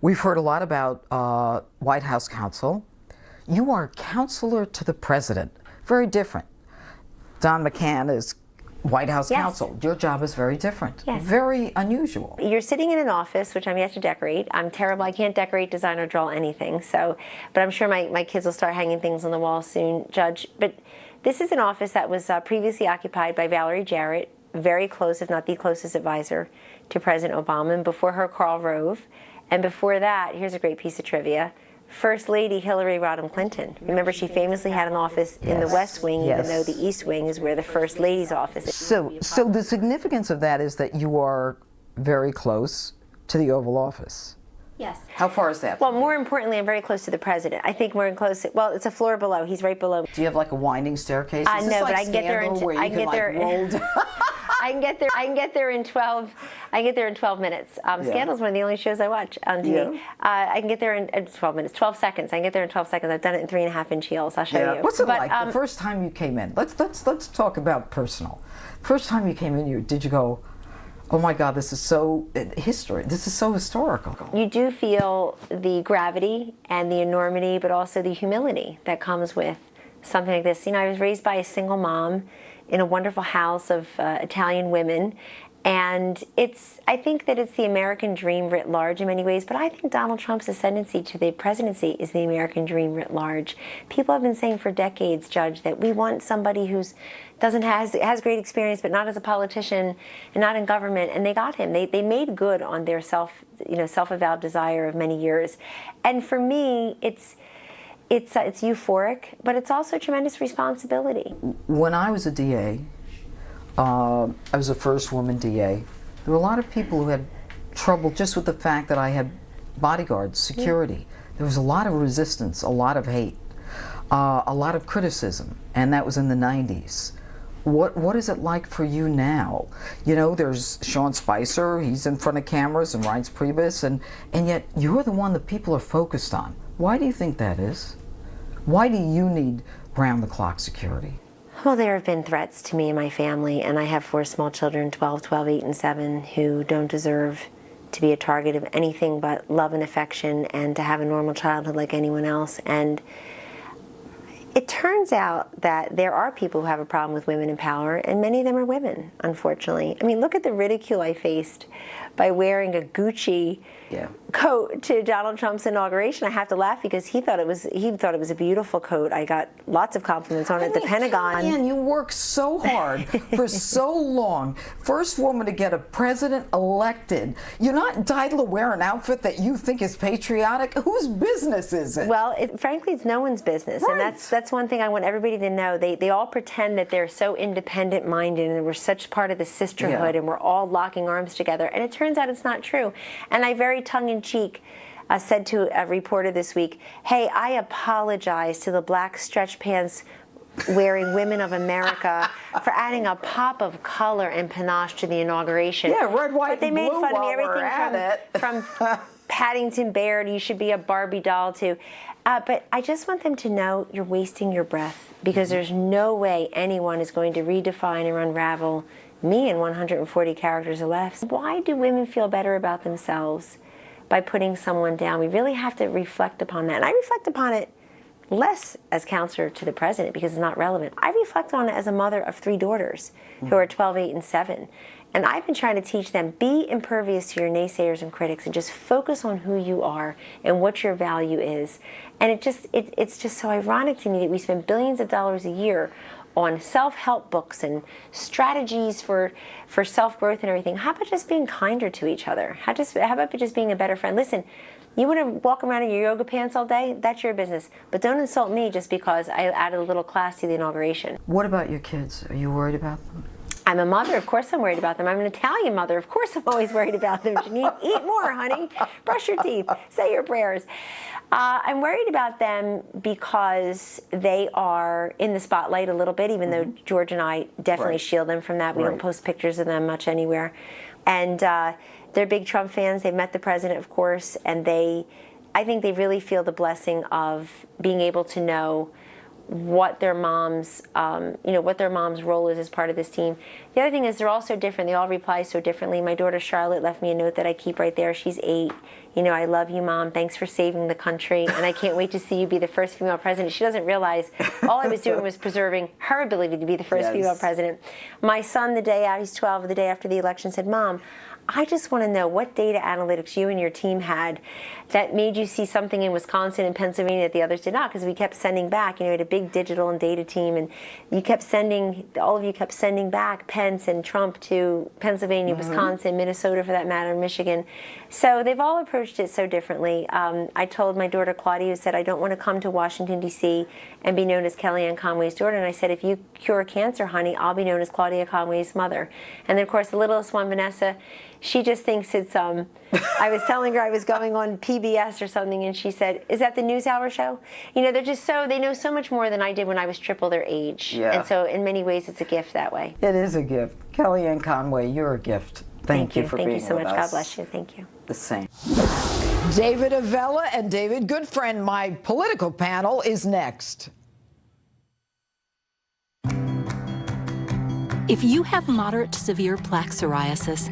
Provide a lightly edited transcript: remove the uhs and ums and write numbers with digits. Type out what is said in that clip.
We've heard a lot about White House counsel. You are counselor to the president. Very different. Don McCann is White House counsel. Your job is very different. Yes. Very unusual. You're sitting in an office, which I'm yet to decorate. I'm terrible. I can't decorate, design, or draw anything. So, but I'm sure my kids will start hanging things on the wall soon, Judge. But this is an office that was previously occupied by Valerie Jarrett, very close, if not the closest advisor to President Obama. And before her, Karl Rove. And before that, here's a great piece of trivia, First Lady Hillary Rodham Clinton. Remember, she famously had an office in the West Wing, even though the East Wing is where the First Lady's office is. So the significance of that is that you are very close to the Oval Office. Yes. How far is that? Well, more importantly, I'm very close to the president. I think we're in close. Well, it's a floor below. He's right below. Do you have like a winding staircase? Is No, this but like I can get there in. Scandal, I can get there. roll down? I can get there in 12. I can get there in 12 minutes. Scandal's one of the only shows I watch on TV. I can get there in 12 minutes, 12 seconds. I can get there in 12 seconds. I've done it in 3.5-inch heels. I'll show you. What's it like the first time you came in? Let's talk about personal. First time you came in, did you go, oh my God, this is so history. This is so historical. You do feel the gravity and the enormity, but also the humility that comes with something like this. You know, I was raised by a single mom in a wonderful house of Italian women. And I think that it's the American dream writ large in many ways, but I think Donald Trump's ascendancy to the presidency is the American dream writ large. People have been saying for decades, Judge, that we want somebody who's has great experience, but not as a politician and not in government, and they got him. They made good on their self-avowed desire of many years. And for me, it's euphoric, but it's also tremendous responsibility. When I was a DA, I was the first woman DA. There were a lot of people who had trouble just with the fact that I had bodyguards, security. There was a lot of resistance, a lot of hate, a lot of criticism, and that was in the 90s. What is it like for you now? You know, there's Sean Spicer, he's in front of cameras, and Reince Priebus, and yet you're the one that people are focused on. Why do you think that is? Why do you need round-the-clock security? Well, there have been threats to me and my family, and I have 4 small children, 12, 8, and 7, who don't deserve to be a target of anything but love and affection and to have a normal childhood like anyone else. And it turns out that there are people who have a problem with women in power, and many of them are women, unfortunately. I mean, look at the ridicule I faced by wearing a Gucci coat to Donald Trump's inauguration. I have to laugh because he thought it was a beautiful coat. I got lots of compliments on it at the Pentagon. Kellyanne, you worked so hard for so long. First woman to get a president elected. You're not entitled to wear an outfit that you think is patriotic. Whose business is it? Well, frankly, it's no one's business, and that's one thing I want everybody to know. They all pretend that they're so independent-minded and we're such part of the sisterhood and we're all locking arms together, and it turns out it's not true. And I very tongue-in-cheek said to a reporter this week, hey, I apologize to the black stretch pants wearing women of America for adding a pop of color and panache to the inauguration. Yeah, red, white, but they and made blue fun of me, while we're everything at it. from Paddington Bear, you should be a Barbie doll too. But I just want them to know you're wasting your breath, because there's no way anyone is going to redefine or unravel me in 140 characters or less. Why do women feel better about themselves by putting someone down? We really have to reflect upon that. And I reflect upon it less as counselor to the president because it's not relevant. I reflect on it as a mother of 3 daughters who are 12, 8, and 7. And I've been trying to teach them, be impervious to your naysayers and critics and just focus on who you are and what your value is. And it's just so ironic to me that we spend billions of dollars a year on self-help books and strategies for self-growth and everything. How about just being kinder to each other? How about just being a better friend? Listen, you want to walk around in your yoga pants all day? That's your business. But don't insult me just because I added a little class to the inauguration. What about your kids? Are you worried about them? I'm a mother, of course I'm worried about them. I'm an Italian mother, of course I'm always worried about them. Janine, eat more, honey. Brush your teeth. Say your prayers. I'm worried about them because they are in the spotlight a little bit, even though George and I definitely shield them from that. We don't post pictures of them much anywhere. And they're big Trump fans. They've met the president, of course, and I think they really feel the blessing of being able to know what their mom's, what their mom's role is as part of this team. The other thing is they're all so different. They all reply so differently. My daughter Charlotte left me a note that I keep right there. She's 8. I love you, Mom. Thanks for saving the country, and I can't wait to see you be the first female president. She doesn't realize all I was doing was preserving her ability to be the first female president. My son, the day out, he's 12, the day after the election, said, Mom, I just want to know what data analytics you and your team had that made you see something in Wisconsin and Pennsylvania that the others did not, because we kept sending back, we had a big digital and data team, and all of you kept sending back Pence and Trump to Pennsylvania, Wisconsin, Minnesota for that matter, Michigan. So they've all approached it so differently. I told my daughter Claudia, who said, I don't want to come to Washington, D.C. and be known as Kellyanne Conway's daughter, and I said, if you cure cancer, honey, I'll be known as Claudia Conway's mother. And then, of course, the littlest one, Vanessa, she just thinks it's, I was telling her I was going on PBS or something, and she said, is that the NewsHour show? They're just they know so much more than I did when I was triple their age. Yeah. And so in many ways, it's a gift that way. It is a gift. Kellyanne Conway, you're a gift. Thank you for being with us. Thank you so much. God bless you. Thank you. The same. David Avella and David Goodfriend, my political panel, is next. If you have moderate to severe plaque psoriasis,